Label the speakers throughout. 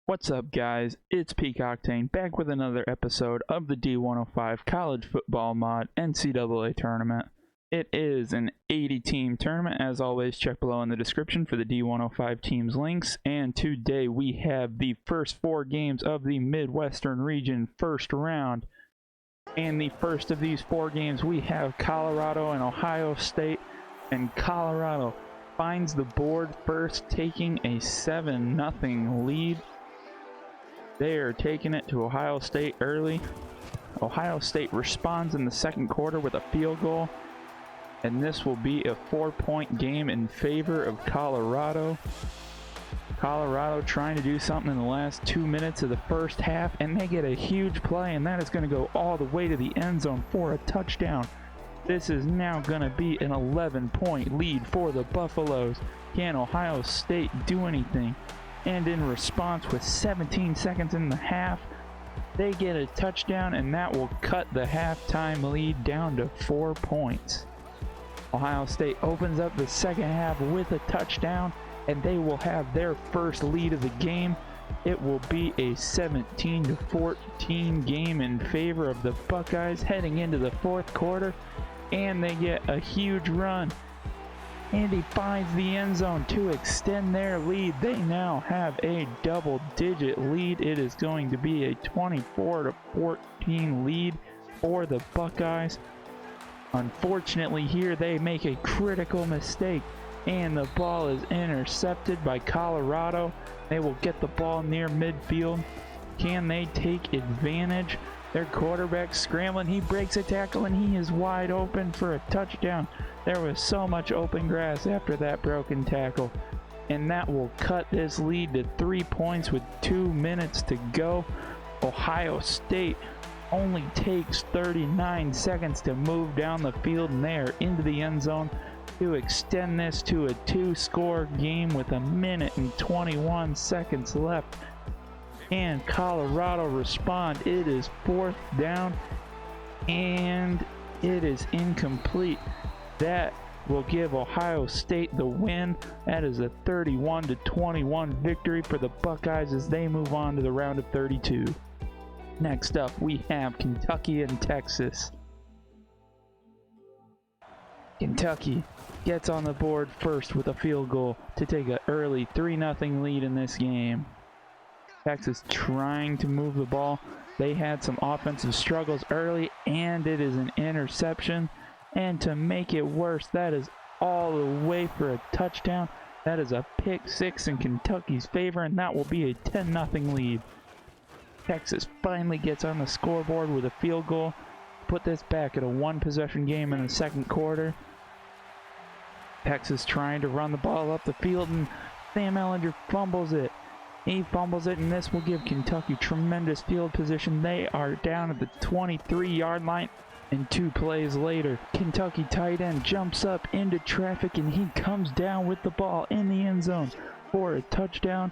Speaker 1: What's up, guys? It's Peak Octane back with another episode of the D105 College Football Mod NCAA Tournament. It is an 80-team tournament. As always, check below in the description for the D105 teams links. And today we have the first 4 games of the Midwestern region first round. And the first of these 4 games, we have Colorado and Ohio State. And Colorado finds the board first, taking a 7-0 lead. They are taking it to Ohio State early. Ohio State responds in the second quarter with a field goal, and this will be a 4-point game in favor of Colorado. Colorado trying to do something in the last 2 minutes of the first half, and they get a huge play, and that is going to go all the way to the end zone for a touchdown. This is now going to be an 11-point lead for the Buffaloes. Can Ohio State do anything? And in response, with 17 seconds in the half, they get a touchdown, and that will cut the halftime lead down to 4 points. Ohio State opens up the second half with a touchdown, and they will have their first lead of the game. It will be a 17-14 game in favor of the Buckeyes heading into the fourth quarter, and they get a huge run. And he finds the end zone to extend their lead. They now have a double-digit lead. It is going to be a 24-14 lead for the Buckeyes. Unfortunately, here they make a critical mistake, and the ball is intercepted by Colorado. They will get the ball near midfield. Can they take advantage? Their quarterback scrambling. He breaks a tackle, and he is wide open for a touchdown. There was so much open grass after that broken tackle, and that will cut this lead to 3 points with 2 minutes to go. Ohio State only takes 39 seconds to move down the field, and they are into the end zone to extend this to a 2-score game with 1 minute and 21 seconds left. And Colorado respond. It is 4th down, and it is incomplete. That will give Ohio State the win. That is a 31-21 victory for the Buckeyes as they move on to the round of 32. Next up, we have Kentucky and Texas. Kentucky gets on the board first with a field goal to take an early 3-0 lead in this game. Texas trying to move the ball. They had some offensive struggles early, and it is an interception. And to make it worse, that is all the way for a touchdown. That is a pick 6 in Kentucky's favor, and that will be a 10-0 lead. Texas finally gets on the scoreboard with a field goal. Put this back at a 1-possession game in the second quarter. Texas trying to run the ball up the field, and Sam Ehlinger fumbles it. He fumbles it, and this will give Kentucky tremendous field position. They are down at the 23-yard line. And 2 plays later, Kentucky tight end jumps up into traffic, and he comes down with the ball in the end zone for a touchdown.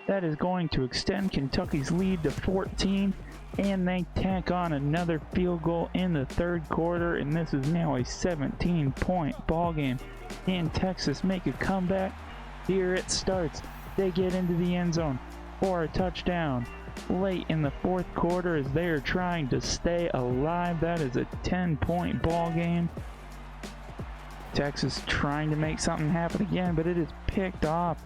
Speaker 1: That is going to extend Kentucky's lead to 14, and they tack on another field goal in the third quarter, and this is now a 17-point ball game. Can Texas make a comeback? Here it starts. They get into the end zone for a touchdown late in the fourth quarter as they are trying to stay alive. That is a 10-point ball game. Texas trying to make something happen again, but it is picked off.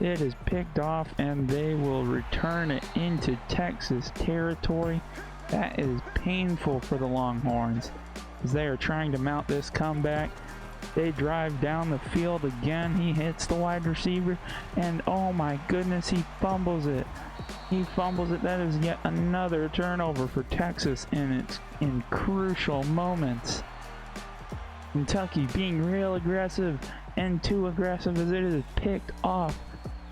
Speaker 1: It is picked off, and they will return it into Texas territory. That is painful for the Longhorns as they are trying to mount this comeback. They drive down the field again. He hits the wide receiver, and oh my goodness, he fumbles it. He fumbles it. That is yet another turnover for Texas, and it's in crucial moments. Kentucky being real aggressive, and too aggressive as it is picked off,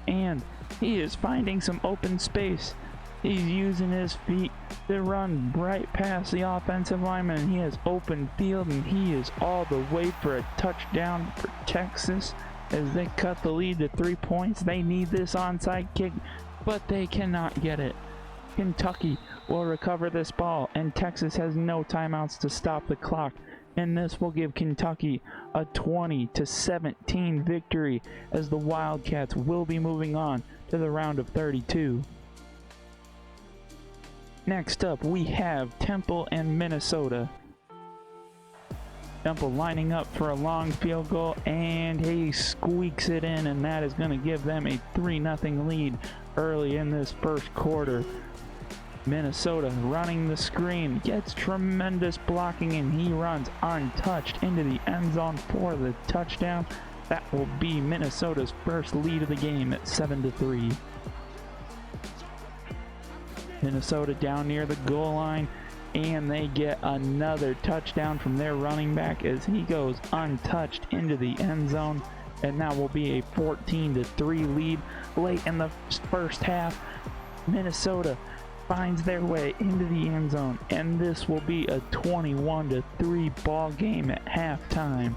Speaker 1: and he is finding some open space. He's using his feet to run right past the offensive lineman, and he has open field, and he is all the way for a touchdown for Texas as they cut the lead to 3 points. They need this onside kick, but they cannot get it. Kentucky will recover this ball, and Texas has no timeouts to stop the clock, and this will give Kentucky a 20-17 victory as the Wildcats will be moving on to the round of 32. Next up, we have Temple and Minnesota. Temple lining up for a long field goal, and he squeaks it in, and that is going to give them a 3-0 lead early in this first quarter. Minnesota running the screen, gets tremendous blocking, and he runs untouched into the end zone for the touchdown. That will be Minnesota's first lead of the game at 7-3. Minnesota down near the goal line, and they get another touchdown from their running back as he goes untouched into the end zone, and that will be a 14-3 lead. Late in the first half, Minnesota finds their way into the end zone, and this will be a 21-3 ball game at halftime.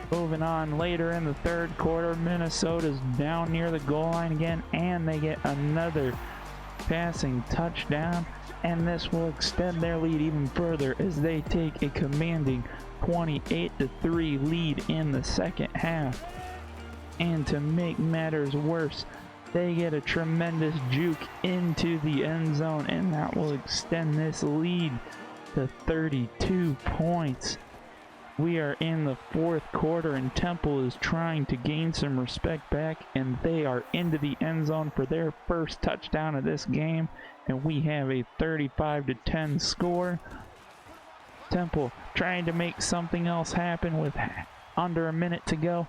Speaker 1: Moving on later in the third quarter, Minnesota's down near the goal line again, and they get another passing touchdown, and this will extend their lead even further as they take a commanding 28-3 lead in the second half. And to make matters worse, they get a tremendous juke into the end zone, and that will extend this lead to 32 points. We are in the fourth quarter, and Temple is trying to gain some respect back, and they are into the end zone for their first touchdown of this game, and we have a 35-10 score. Temple trying to make something else happen with under a minute to go,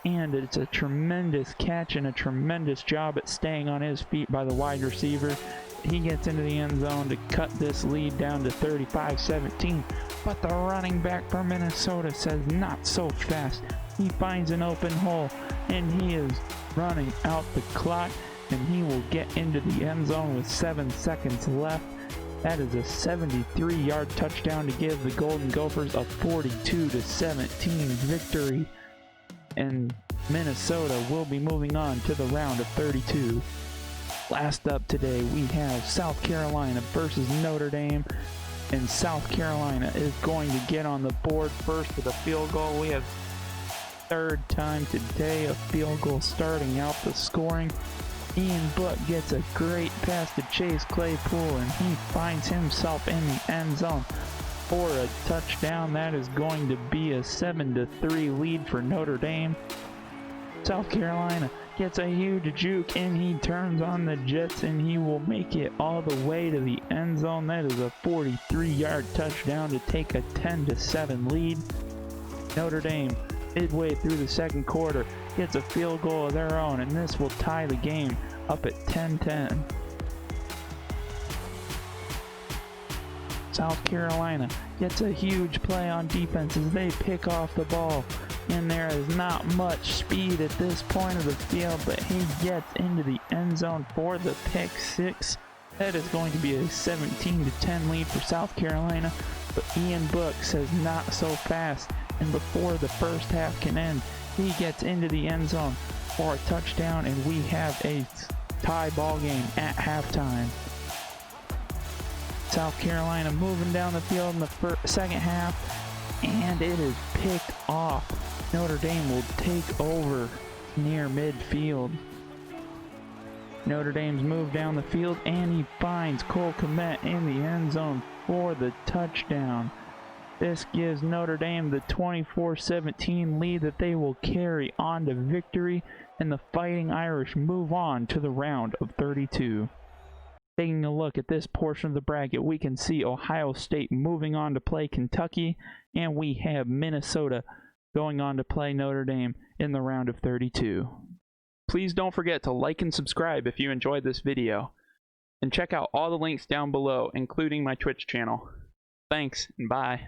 Speaker 1: and it's a tremendous catch and a tremendous job at staying on his feet by the wide receiver. He gets into the end zone to cut this lead down to 35-17, but the running back for Minnesota says not so fast. He finds an open hole, and he is running out the clock, and he will get into the end zone with 7 seconds left. That is a 73-yard touchdown to give the Golden Gophers a 42-17 victory, and Minnesota will be moving on to the round of 32. Last up today, we have South Carolina versus Notre Dame, and South Carolina is going to get on the board first with a field goal. We have third time today a field goal starting out the scoring. Ian Book gets a great pass to Chase Claypool, and he finds himself in the end zone for a touchdown. That is going to be a 7-3 lead for Notre Dame. South Carolina gets a huge juke, and he turns on the Jets, and he will make it all the way to the end zone. That is a 43-yard touchdown to take a 10-7 lead. Notre Dame, midway through the second quarter, gets a field goal of their own, and this will tie the game up at 10-10. South Carolina gets a huge play on defense as they pick off the ball, and there is not much speed at this point of the field, but he gets into the end zone for the pick six. That is going to be a 17-10 lead for South Carolina, but Ian Book says not so fast, and before the first half can end, he gets into the end zone for a touchdown, and we have a tie ball game at halftime. South Carolina moving down the field in the second half, and it is picked off. Notre Dame will take over near midfield. Notre Dame's moved down the field, and he finds Cole Kmet in the end zone for the touchdown. This gives Notre Dame the 24-17 lead that they will carry on to victory, and the Fighting Irish move on to the round of 32. Taking a look at this portion of the bracket, we can see Ohio State moving on to play Kentucky, and we have Minnesota going on to play Notre Dame in the round of 32. Please don't forget to like and subscribe if you enjoyed this video, and check out all the links down below, including my Twitch channel. Thanks, and bye.